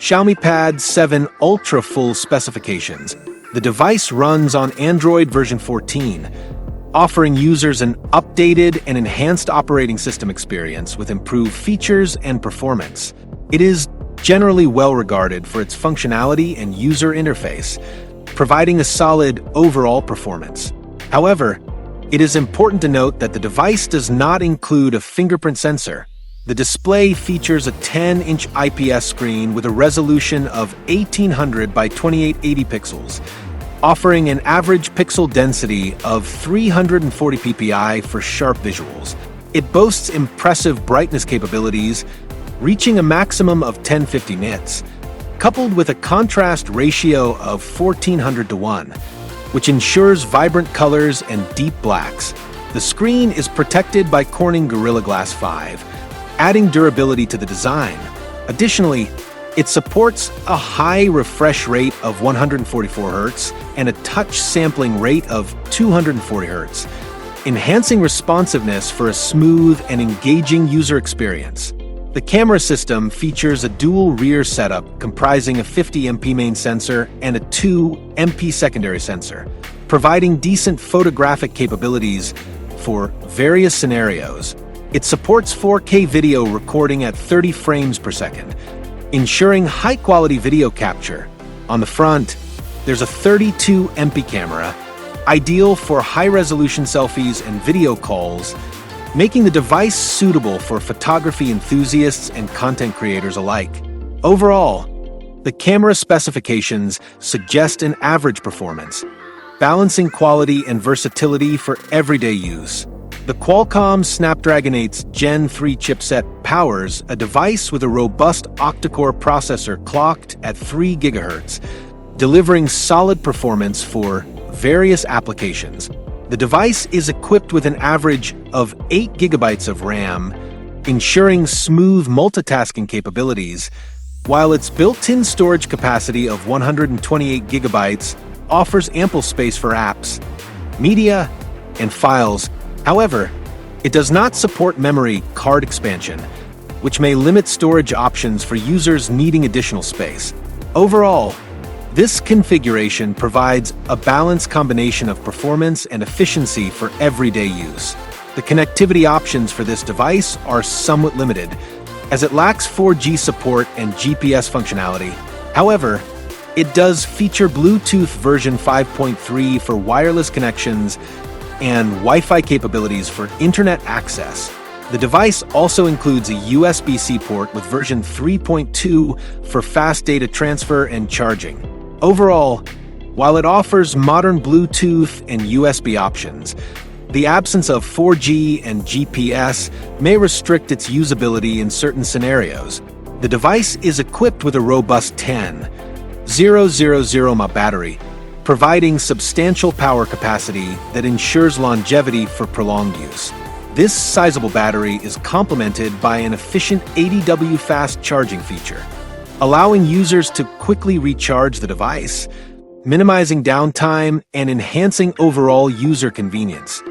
Xiaomi Pad 7 Ultra full specifications. The device runs on Android version 14, offering users an updated and enhanced operating system experience with improved features and performance. It is generally well regarded for its functionality and user interface, providing a solid overall performance. However, it is important to note that the device does not include a fingerprint sensor. The display features a 10-inch IPS screen with a resolution of 1800 by 2880 pixels, offering an average pixel density of 340 ppi for sharp visuals. It boasts impressive brightness capabilities, reaching a maximum of 1050 nits, coupled with a contrast ratio of 1400:1, which ensures vibrant colors and deep blacks. The screen is protected by Corning Gorilla Glass 5, adding durability to the design. Additionally, it supports a high refresh rate of 144 Hz and a touch sampling rate of 240 Hz, enhancing responsiveness for a smooth and engaging user experience. The camera system features a dual rear setup comprising a 50MP main sensor and a 2MP secondary sensor, providing decent photographic capabilities for various scenarios. It supports 4K video recording at 30 frames per second, ensuring high-quality video capture. On the front, there's a 32MP camera, ideal for high-resolution selfies and video calls, making the device suitable for photography enthusiasts and content creators alike. Overall, the camera specifications suggest an average performance, balancing quality and versatility for everyday use. The Qualcomm Snapdragon 8's Gen 3 chipset powers a device with a robust octa-core processor clocked at 3 GHz, delivering solid performance for various applications. The device is equipped with an average of 8 GB of RAM, ensuring smooth multitasking capabilities, while its built-in storage capacity of 128 GB offers ample space for apps, media, and files. However, it does not support memory card expansion, which may limit storage options for users needing additional space. Overall, this configuration provides a balanced combination of performance and efficiency for everyday use. The connectivity options for this device are somewhat limited, as it lacks 4G support and GPS functionality. However, it does feature Bluetooth version 5.3 for wireless connections and Wi-Fi capabilities for internet access. The device also includes a USB-C port with version 3.2 for fast data transfer and charging. Overall, while it offers modern Bluetooth and USB options, the absence of 4G and GPS may restrict its usability in certain scenarios. The device is equipped with a robust 10,000 mAh battery, providing substantial power capacity that ensures longevity for prolonged use. This sizable battery is complemented by an efficient 80W fast charging feature, allowing users to quickly recharge the device, minimizing downtime and enhancing overall user convenience.